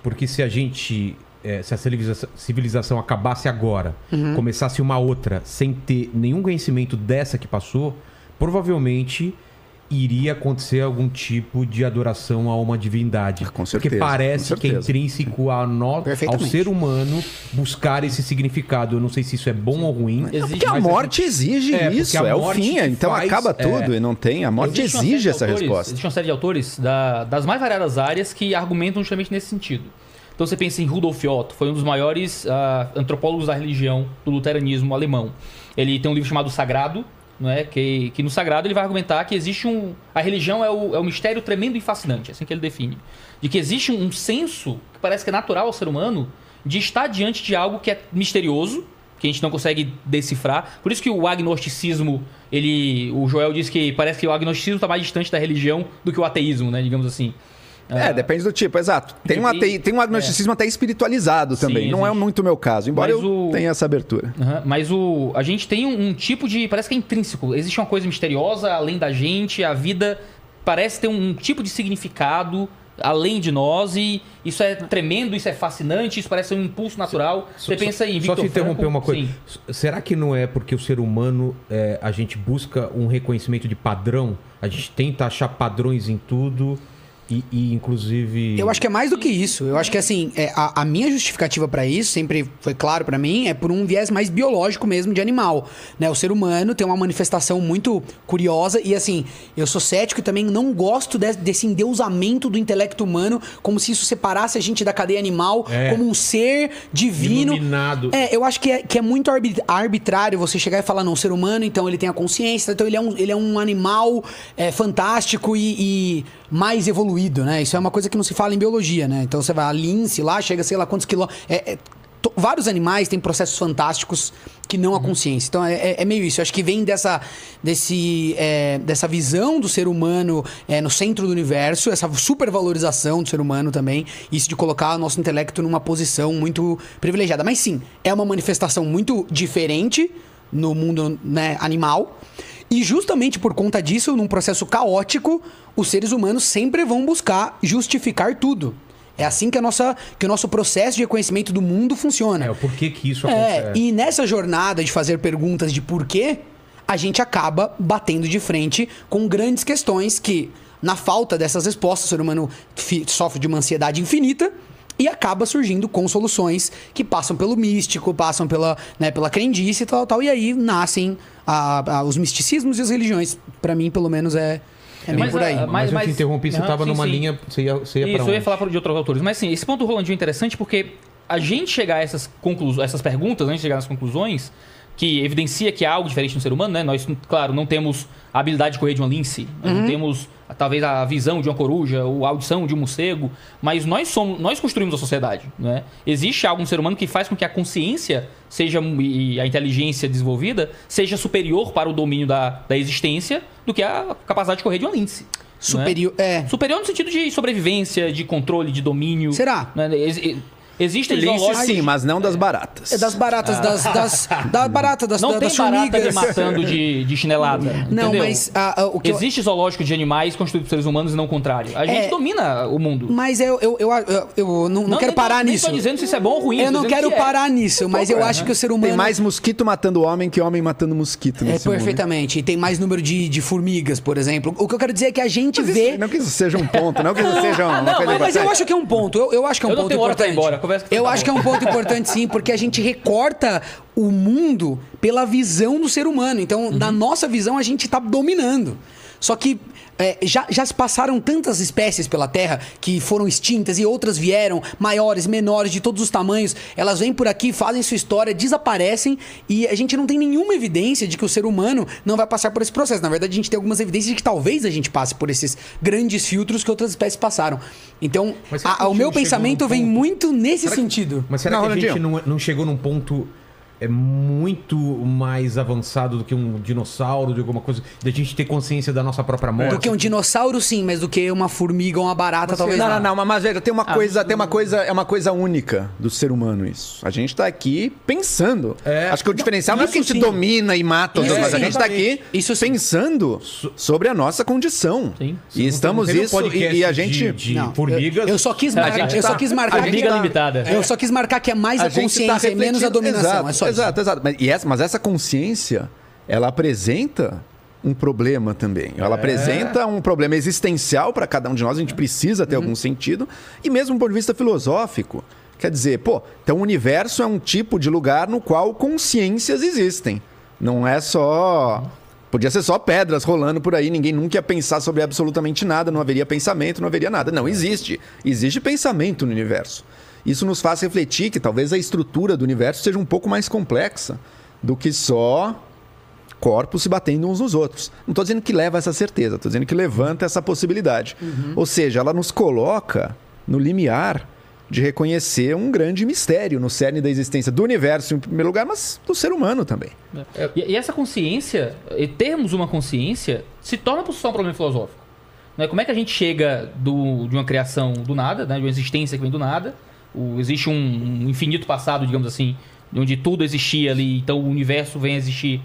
Porque se a gente... se a civilização acabasse agora, começasse uma outra, sem ter nenhum conhecimento dessa que passou, provavelmente iria acontecer algum tipo de adoração a uma divindade. Com certeza. Porque parece que é intrínseco ao ser humano buscar esse significado. Eu não sei se isso é bom ou ruim. Porque a morte exige isso, é o fim. Então acaba tudo e não tem. A morte exige essa resposta. Existe uma série de autores das mais variadas áreas que argumentam justamente nesse sentido. Então você pensa em Rudolf Otto, foi um dos maiores antropólogos da religião do luteranismo alemão. Ele tem um livro chamado Sagrado, não é? Que no Sagrado ele vai argumentar que existe a religião é o mistério tremendo e fascinante, assim que ele define. De que existe um senso que parece que é natural ao ser humano de estar diante de algo que é misterioso, que a gente não consegue decifrar. Por isso que o agnosticismo, o Joel diz que parece que o agnosticismo está mais distante da religião do que o ateísmo, né? Digamos assim. Depende do tipo, exato. Tem um agnosticismo até espiritualizado também. Sim, não é muito o meu caso, embora eu tenha essa abertura. Mas a gente tem um tipo de... Parece que é intrínseco. Existe uma coisa misteriosa além da gente. A vida parece ter um tipo de significado além de nós. E isso é tremendo, isso é fascinante. Isso parece um impulso natural. Você pensa em Victor Só te interromper Frankl, uma coisa. sim. Será que não é porque o ser humano, a gente busca um reconhecimento de padrão? A gente tenta achar padrões em tudo... E inclusive... Eu acho que é mais do que isso. Eu acho que, assim, a minha justificativa pra isso, sempre foi claro pra mim, é por um viés mais biológico mesmo de animal, né? O ser humano tem uma manifestação muito curiosa e, assim, eu sou cético e também não gosto desse endeusamento do intelecto humano, como se isso separasse a gente da cadeia animal, como um ser divino. Iluminado. Eu acho que é muito arbitrário você chegar e falar, não, o ser humano, então, ele tem a consciência, então ele é um animal fantástico e mais evoluído, né? Isso é uma coisa que não se fala em biologia, né? Então você vai a lince lá, chega sei lá quantos quilômetros... vários animais têm processos fantásticos que não a consciência. Então é meio isso. Eu acho que vem dessa visão do ser humano no centro do universo, essa supervalorização do ser humano também, isso de colocar o nosso intelecto numa posição muito privilegiada. Mas sim, é uma manifestação muito diferente no mundo, né, animal. E justamente por conta disso, num processo caótico, os seres humanos sempre vão buscar justificar tudo. É assim que o nosso processo de reconhecimento do mundo funciona. O porquê que isso acontece. E nessa jornada de fazer perguntas de porquê, a gente acaba batendo de frente com grandes questões que, na falta dessas respostas, o ser humano sofre de uma ansiedade infinita e acaba surgindo com soluções que passam pelo místico, passam pela crendice e tal. E aí nascem os misticismos e as religiões. Pra mim, pelo menos, é meio por aí. Mas eu te interrompi, você estava numa linha... Você ia isso, pra onde? eu ia falar de outros autores. Mas sim, esse ponto do Rolandinho é interessante porque a gente chegar a essas perguntas, a gente chegar nas conclusões, que evidencia que há algo diferente no ser humano, né? Nós, claro, não temos a habilidade de correr de uma lince, nós não temos talvez a visão de uma coruja ou a audição de um morcego, mas nós construímos a sociedade, né? Existe algo no ser humano que faz com que a consciência e a inteligência desenvolvida seja superior para o domínio da existência do que a capacidade de correr de uma lince. Superior, Superior no sentido de sobrevivência, de controle, de domínio. Será? Né? Existem lince, sim, mas não das baratas. Das baratas, das baratas, não tem das barata formigas. me matando de chinelada. Não, entendeu? mas existe zoológico de animais construídos por seres humanos e não o contrário. A gente domina o mundo. Mas eu não quero parar nisso. Não estou dizendo se isso é bom ou ruim. Eu não quero parar nisso, mas eu acho que o ser humano... Tem mais mosquito matando homem que homem matando mosquito nesse mundo. Perfeitamente. E tem mais número de formigas, por exemplo. O que eu quero dizer é que a gente vê... Não que isso seja um ponto, não que isso seja uma coisa... Mas eu acho que é um ponto. Eu acho que é um ponto importante. Embora. Eu acho que é um ponto importante, sim, porque a gente recorta o mundo pela visão do ser humano. Então, na nossa visão, a gente está dominando. Só que já se passaram tantas espécies pela Terra que foram extintas e outras vieram, maiores, menores, de todos os tamanhos. Elas vêm por aqui, fazem sua história, desaparecem e a gente não tem nenhuma evidência de que o ser humano não vai passar por esse processo. Na verdade, a gente tem algumas evidências de que talvez a gente passe por esses grandes filtros que outras espécies passaram. Então, o meu pensamento vem muito nesse sentido. Mas será que a gente não chegou num ponto é muito mais avançado do que um dinossauro, de alguma coisa, da gente ter consciência da nossa própria morte. Do que um dinossauro, sim, mas do que uma formiga ou uma barata, talvez não. Mas veja, tem uma coisa, é uma coisa única do ser humano isso. A gente tá aqui pensando. Acho que o diferencial não é que a gente domina e mata, mas a gente tá aqui pensando sobre a nossa condição. Sim. E estamos isso e a gente de formigas. Eu só quis marcar, limitada. Eu só quis marcar que é mais a consciência e menos a dominação. Exato. Mas essa consciência, ela apresenta um problema também. Ela apresenta um problema existencial para cada um de nós. A gente precisa ter algum sentido. E mesmo do ponto de vista filosófico. Quer dizer, então o universo é um tipo de lugar no qual consciências existem. Não é só... Podia ser só pedras rolando por aí, ninguém nunca ia pensar sobre absolutamente nada, não haveria pensamento, não haveria nada. Não, existe. Existe pensamento no universo. Isso nos faz refletir que talvez a estrutura do universo seja um pouco mais complexa do que só corpos se batendo uns nos outros. Não estou dizendo que leva a essa certeza, estou dizendo que levanta essa possibilidade. Ou seja, ela nos coloca no limiar de reconhecer um grande mistério no cerne da existência do universo, em primeiro lugar, mas do ser humano também. E essa consciência, termos uma consciência, se torna por si só um problema filosófico. Como é que a gente chega de uma criação do nada, de uma existência que vem do nada? Existe um infinito passado, digamos assim, onde tudo existia ali, então o universo vem a existir.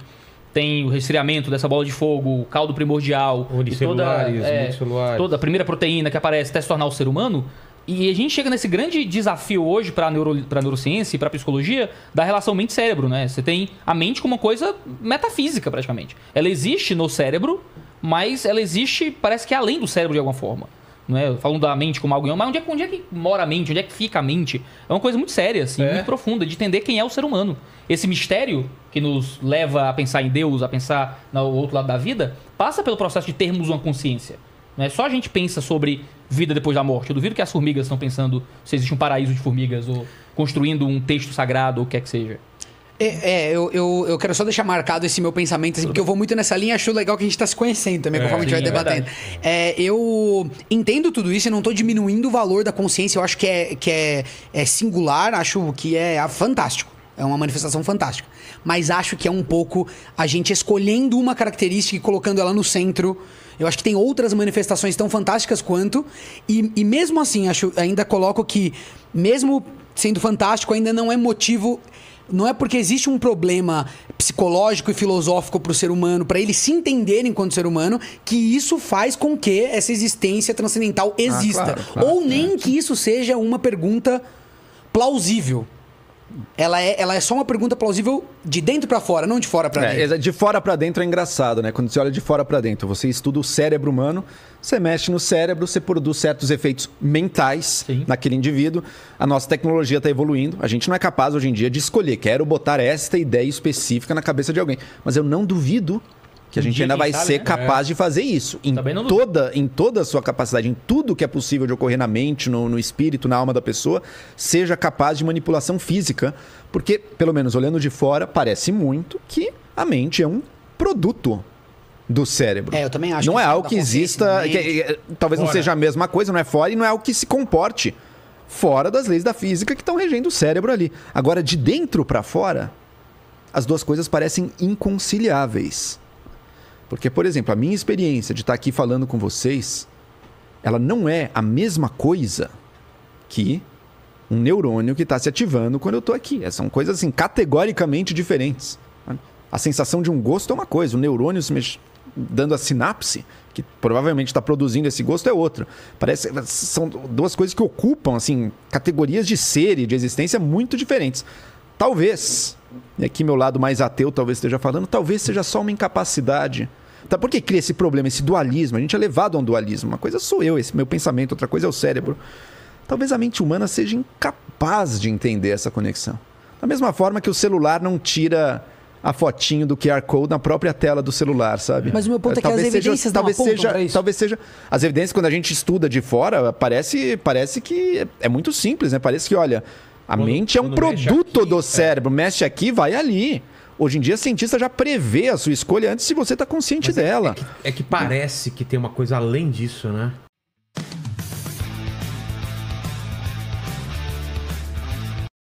Tem o resfriamento dessa bola de fogo, o caldo primordial, unicelulares, toda a primeira proteína que aparece até se tornar o ser humano. E a gente chega nesse grande desafio hoje para a neurociência e para a psicologia da relação mente-cérebro, né? Você tem a mente como uma coisa metafísica, praticamente. Ela existe no cérebro, mas ela existe, parece que além do cérebro de alguma forma. Não é? Falando da mente como algo... Mas onde é que mora a mente? Onde é que fica a mente? É uma coisa muito séria, assim, muito profunda, de entender quem é o ser humano. Esse mistério que nos leva a pensar em Deus, a pensar no outro lado da vida, passa pelo processo de termos uma consciência. Não é só a gente pensa sobre vida depois da morte. Eu duvido que as formigas estão pensando se existe um paraíso de formigas ou construindo um texto sagrado ou o que quer que seja. Eu quero só deixar marcado esse meu pensamento, assim, porque eu vou muito nessa linha e acho legal que a gente está se conhecendo também, conforme a gente vai debatendo. Eu entendo tudo isso e não estou diminuindo o valor da consciência. Eu acho que é singular, acho que é fantástico. É uma manifestação fantástica. Mas acho que é um pouco a gente escolhendo uma característica e colocando ela no centro. Eu acho que tem outras manifestações tão fantásticas quanto. E mesmo assim, ainda coloco que, mesmo sendo fantástico, ainda não é motivo... Não é porque existe um problema psicológico e filosófico para o ser humano, para ele se entender enquanto ser humano, que isso faz com que essa existência transcendental exista. Ou nem que isso seja uma pergunta plausível. Ela é só uma pergunta plausível de dentro para fora, não de fora para dentro. De fora para dentro é engraçado, né? Quando você olha de fora para dentro, você estuda o cérebro humano, você mexe no cérebro, você produz certos efeitos mentais naquele indivíduo. A nossa tecnologia está evoluindo. A gente não é capaz hoje em dia de escolher, quero botar esta ideia específica na cabeça de alguém. Mas eu não duvido que a gente ainda vai ser capaz de fazer isso. Em toda a sua capacidade, em tudo que é possível de ocorrer na mente, no espírito, na alma da pessoa, seja capaz de manipulação física. Porque, pelo menos olhando de fora, parece muito que a mente é um produto do cérebro. Eu também acho. Não é algo que exista... talvez não seja a mesma coisa, não é fora, e não é algo que se comporte fora das leis da física que estão regendo o cérebro ali. Agora, de dentro para fora, as duas coisas parecem inconciliáveis. Porque, por exemplo, a minha experiência de estar aqui falando com vocês, ela não é a mesma coisa que um neurônio que está se ativando quando eu estou aqui. São coisas, assim, categoricamente diferentes. A sensação de um gosto é uma coisa, o neurônio se dando a sinapse, que provavelmente está produzindo esse gosto, é outra. São duas coisas que ocupam, assim, categorias de ser e de existência muito diferentes. Talvez, e aqui meu lado mais ateu talvez esteja falando, talvez seja só uma incapacidade. Por que cria esse problema, esse dualismo? A gente é levado a um dualismo. Uma coisa sou eu, esse meu pensamento, outra coisa é o cérebro. Talvez a mente humana seja incapaz de entender essa conexão. Da mesma forma que o celular não tira a fotinho do QR Code na própria tela do celular, sabe? Mas o meu ponto é que as evidências não apontam pra isso. Talvez seja... As evidências, quando a gente estuda de fora, parece que é muito simples, né? Parece que, olha, a mente é um produto do cérebro. Mexe aqui, vai ali. Hoje em dia, a cientista já prevê a sua escolha antes se você está consciente dela. É que parece que tem uma coisa além disso, né?